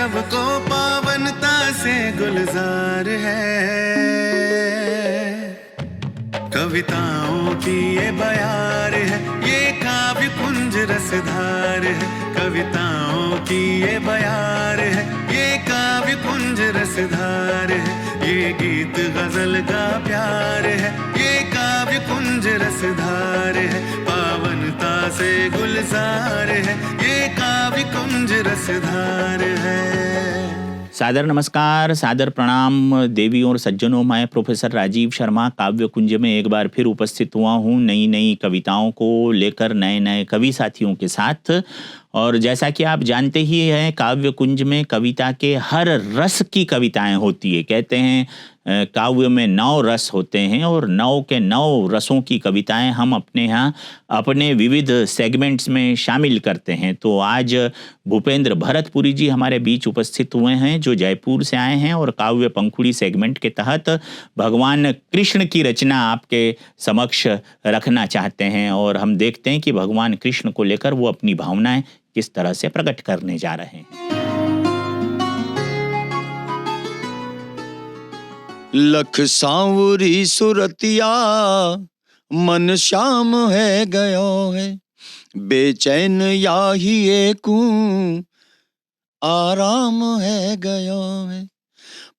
सबको पावनता से गुलजार है। कविताओं की ये बयार है, ये काव्य कुंज रसधार है। कविताओं की ये बयार है, ये काव्य कुंज रसधार है। ये गीत गजल का प्यार है, ये काव्य कुंज रसधार है। पावनता से गुलजार है, ये काव्य कुंज रसधार है। सादर नमस्कार, सादर प्रणाम देवी और सज्जनों। मैं प्रोफेसर राजीव शर्मा काव्य कुंज में एक बार फिर उपस्थित हुआ हूँ नई नई कविताओं को लेकर, नए नए कवि साथियों के साथ। और जैसा कि आप जानते ही हैं, काव्य कुंज में कविता के हर रस की कविताएं होती है। कहते हैं काव्य में 9 रस होते हैं और 9 के 9 रसों की कविताएं हम अपने यहाँ अपने विविध सेगमेंट्स में शामिल करते हैं। तो आज भूपेंद्र भरतपुरी जी हमारे बीच उपस्थित हुए हैं, जो जयपुर से आए हैं और काव्य पंखुड़ी सेगमेंट के तहत भगवान कृष्ण की रचना आपके समक्ष रखना चाहते हैं। और हम देखते हैं कि भगवान कृष्ण को लेकर वो अपनी भावनाएं किस तरह से प्रकट करने जा रहे हैं। लख सांवरी सुरतिया मन श्याम है गयो है, बेचैन याही एकू आराम है गयो है।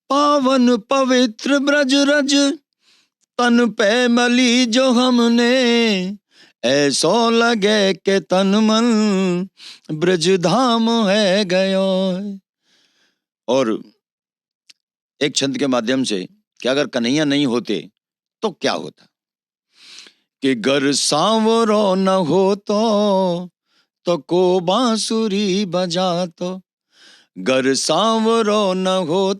पावन पवित्र ब्रज रज तन पे मली जो हमने, ऐसो लगे के तन मन ब्रज धाम है गयो है। और एक छंद के माध्यम से कि अगर कन्हैया नहीं होते तो क्या होता, कि गर सांवरो न हो तो को बांसुरी बजातो, गर सांवरो न हो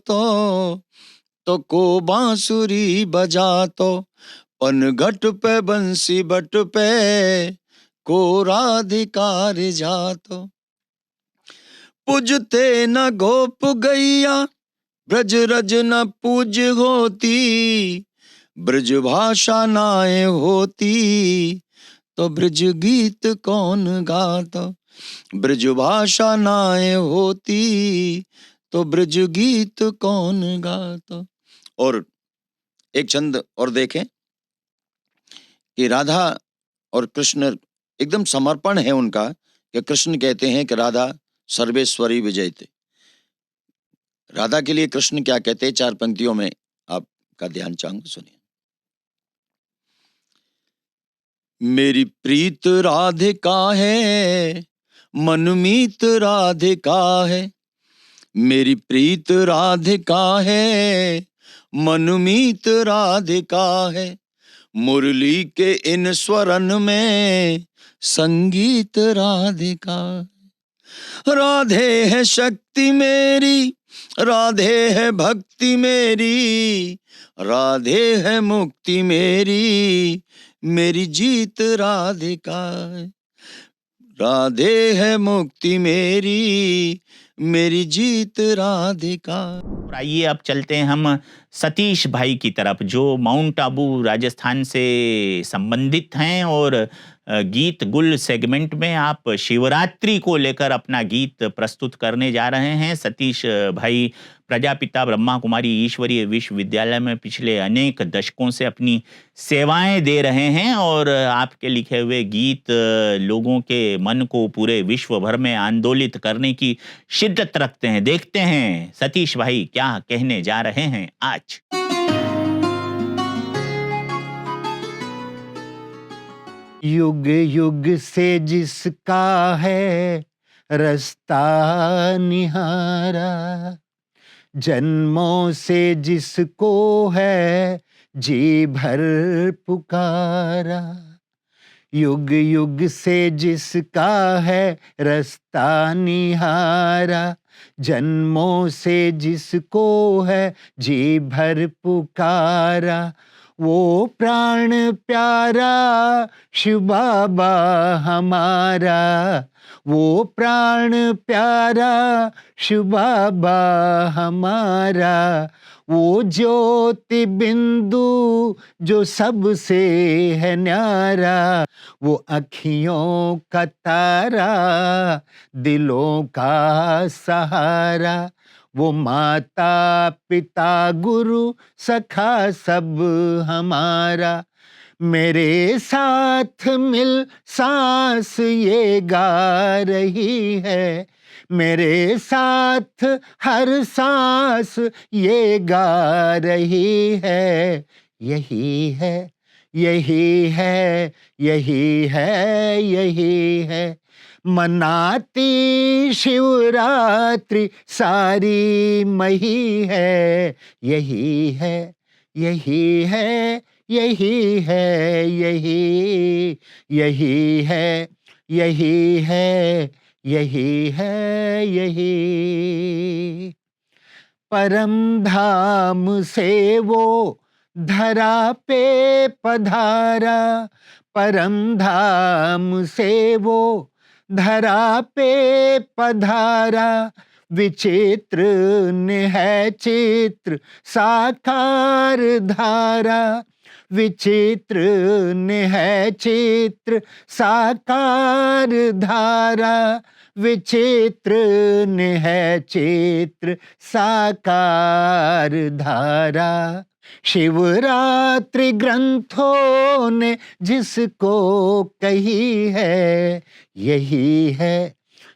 तो को बांसुरी बजातो, पन घट पे बंसी बट पे को राधिकार जातो। पूजते न गोप गैया ब्रज रज न पूज होती, ब्रज भाषा नाए होती तो ब्रज गीत कौन गाता। ब्रज भाषा नाए होती तो ब्रज गीत कौन गाता। और एक छंद और देखें कि राधा और कृष्ण एकदम समर्पण है उनका, कि कृष्ण कहते हैं कि राधा सर्वेश्वरी विजयते। राधा के लिए कृष्ण क्या कहते हैं, 4 पंक्तियों में आपका ध्यान चाहूंगा, सुनिए। मेरी प्रीत राधिका है, मनमीत राधिका है। मेरी प्रीत राधिका है, मनमीत राधिका है। मुरली के इन स्वरन में संगीत राधिका। राधे है शक्ति मेरी, राधे है भक्ति मेरी, राधे है मुक्ति मेरी, मेरी जीत राधिका। राधे है मुक्ति मेरी, मेरी जीत राधिका। आइए अब चलते हैं हम सतीश भाई की तरफ, जो माउंट आबू राजस्थान से संबंधित हैं। और गीत गुल सेगमेंट में आप शिवरात्रि को लेकर अपना गीत प्रस्तुत करने जा रहे हैं। सतीश भाई प्रजापिता ब्रह्मा कुमारी ईश्वरीय विश्वविद्यालय में पिछले अनेक दशकों से अपनी सेवाएं दे रहे हैं और आपके लिखे हुए गीत लोगों के मन को पूरे विश्व भर में आंदोलित करने की शिद्दत रखते हैं। देखते हैं सतीश भाई क्या कहने जा रहे हैं आज। युग युग से जिसका है रास्ता निहारा, जन्मों से जिसको है जी भर पुकारा। युग युग से जिसका है रास्ता निहारा, जन्मों से जिसको है जी भर पुकारा। वो प्राण प्यारा शिव बाबा हमारा, वो प्राण प्यारा शिव बाबा हमारा। वो ज्योति बिंदु जो सबसे है न्यारा, वो अखियों का तारा, दिलों का सहारा, वो माता पिता गुरु सखा सब हमारा। मेरे साथ मिल सांस ये गा रही है, मेरे साथ हर सांस ये गा रही है। यही है, यही है, यही है, यही है। मनाती शिवरात्रि सारी मही है। यही है, यही है, यही है, यही, यही है, यही है, यही है, यही। परम धाम से वो धरा पे पधारा, परम धाम से वो धरा पे पधारा। विचित्र है चित्र साकार धारा, विचित्र है चित्र साकार धारा, विचित्र है चित्र साकार धारा। शिवरात्रि ग्रंथों ने जिसको कही है, यही है,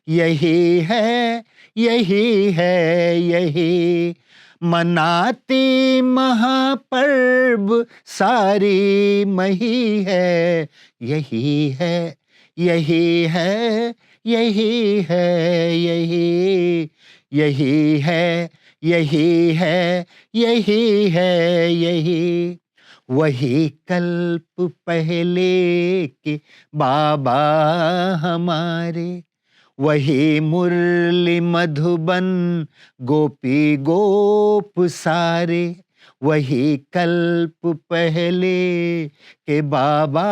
यही है, यही है, यही। मनाती महापर्व सारी मही है। यही है, यही है, यही है, यही, यही है, यही है, यही है, यही। वही कल्प पहले के बाबा हमारे, वही मुरली मधुबन गोपी गोप सारे, वही कल्प पहले के बाबा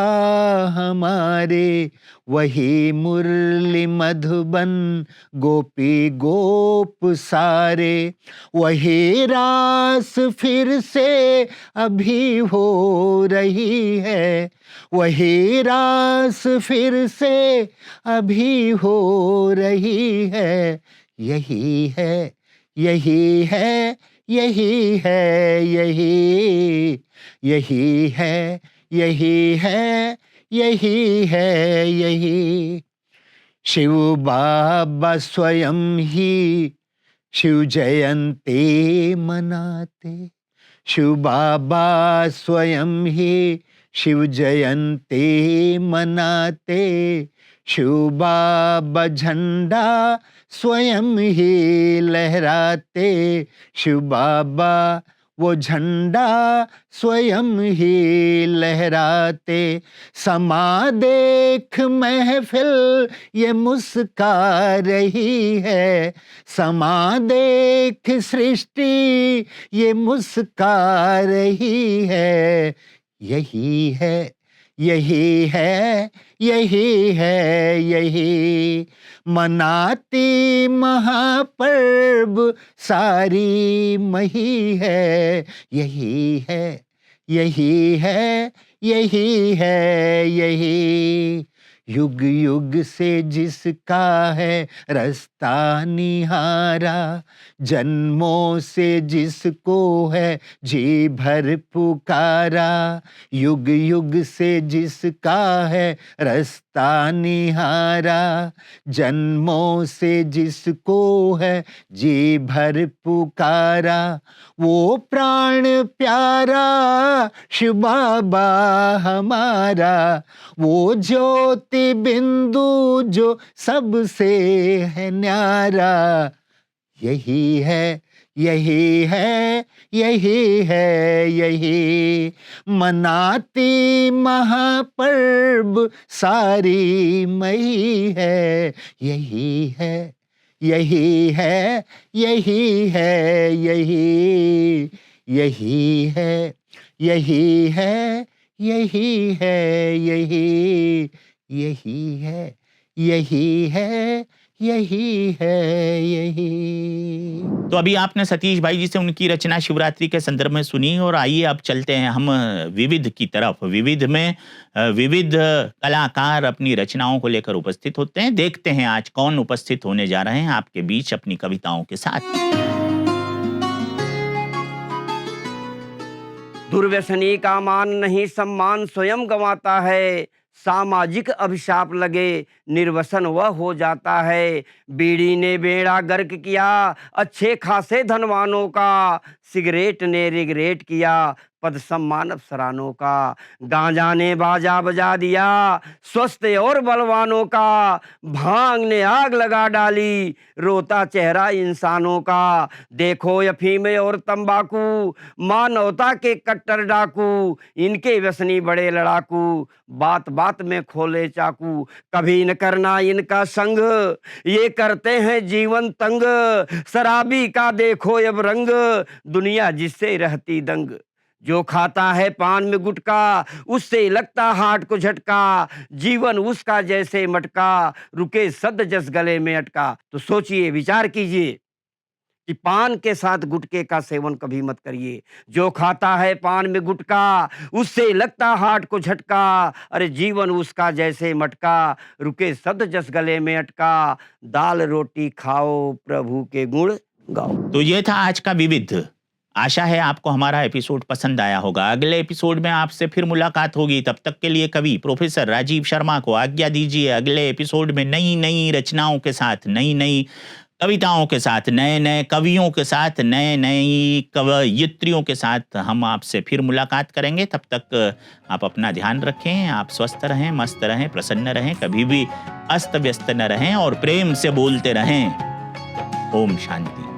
हमारे, वही मुरली मधुबन गोपी गोप सारे। वही रास फिर से अभी हो रही है, वही रास फिर से अभी हो रही है। यही है, यही है, यही है, यही, यही है, यही है, यही है, यही। शिव बाबा स्वयं ही शिव जयंती मनाते, शिव बाबा स्वयं ही शिव जयंती मनाते। शिव बाबा झंडा स्वयं ही लहराते, शिव बाबा वो झंडा स्वयं ही लहराते। समा देख महफिल ये मुस्का रही है, समा देख सृष्टि ये मुस्का रही है। यही है, यही है, यही है, यही। मनाती महापर्व सारी मही है। यही है, यही है, यही है, यही। युग युग से जिसका है रास्ता निहारा, जन्मों से जिसको है जी भर पुकारा। युग युग से जिसका है रास्ता निहारा, जन्मों से जिसको है जी भर पुकारा। वो प्राण प्यारा शिव बाबा हमारा, वो ज्योति बिंदु जो सबसे है न्यारा। यही है, यही है, यही है, यही। मनाती महापर्व सारी मई है। यही है, यही है, यही है, यही, यही है, यही है, यही है, यही, यही है, यही है, यही है यही। तो अभी आपने सतीश भाई जी से उनकी रचना शिवरात्रि के संदर्भ में सुनी, और आइए अब चलते हैं हम विविध की तरफ। विविध में विविध कलाकार अपनी रचनाओं को लेकर उपस्थित होते हैं। देखते हैं आज कौन उपस्थित होने जा रहे हैं आपके बीच अपनी कविताओं के साथ। दुर्व्यसनी का मान नहीं सम्मान स्वयं गंवाता है, सामाजिक अभिशाप लगे निर्वसन वह हो जाता है। बीड़ी ने बेड़ा गर्क किया अच्छे खासे धनवानों का, सिगरेट ने रिगरेट किया पद सम्मान अफसरानों का। गांजा ने बाजा बजा दिया स्वस्थ और बलवानों का, भांग ने आग लगा डाली रोता चेहरा इंसानों का। देखो अफीम और तंबाकू मानवता के कट्टर डाकू, इनके व्यसनी बड़े लड़ाकू बात बात में खोले चाकू। कभी न करना इनका संग ये करते हैं जीवन तंग, शराबी का देखो अब रंग दुनिया जिससे रहती दंग। जो खाता है पान में गुटका उससे लगता हार्ट को झटका, जीवन उसका जैसे मटका रुके सद जस गले में अटका। तो सोचिए विचार कीजिए कि पान के साथ गुटके का सेवन कभी मत करिए। जो खाता है पान में गुटका उससे लगता हार्ट को झटका, अरे जीवन उसका जैसे मटका रुके सद जस गले में अटका। दाल रोटी खाओ प्रभु के गुण गाओ। तो ये था आज का विविध। आशा है आपको हमारा एपिसोड पसंद आया होगा। अगले एपिसोड में आपसे फिर मुलाकात होगी। तब तक के लिए कवि प्रोफेसर राजीव शर्मा को आज्ञा दीजिए। अगले एपिसोड में नई नई रचनाओं के साथ, नई नई कविताओं के साथ, नए नए कवियों के साथ, नए नई कवयित्रियों के साथ हम आपसे फिर मुलाकात करेंगे। तब तक आप अपना ध्यान रखें, आप स्वस्थ रहें, मस्त रहें, प्रसन्न रहें, कभी भी अस्त व्यस्त न रहें और प्रेम से बोलते रहें। ओम शांति।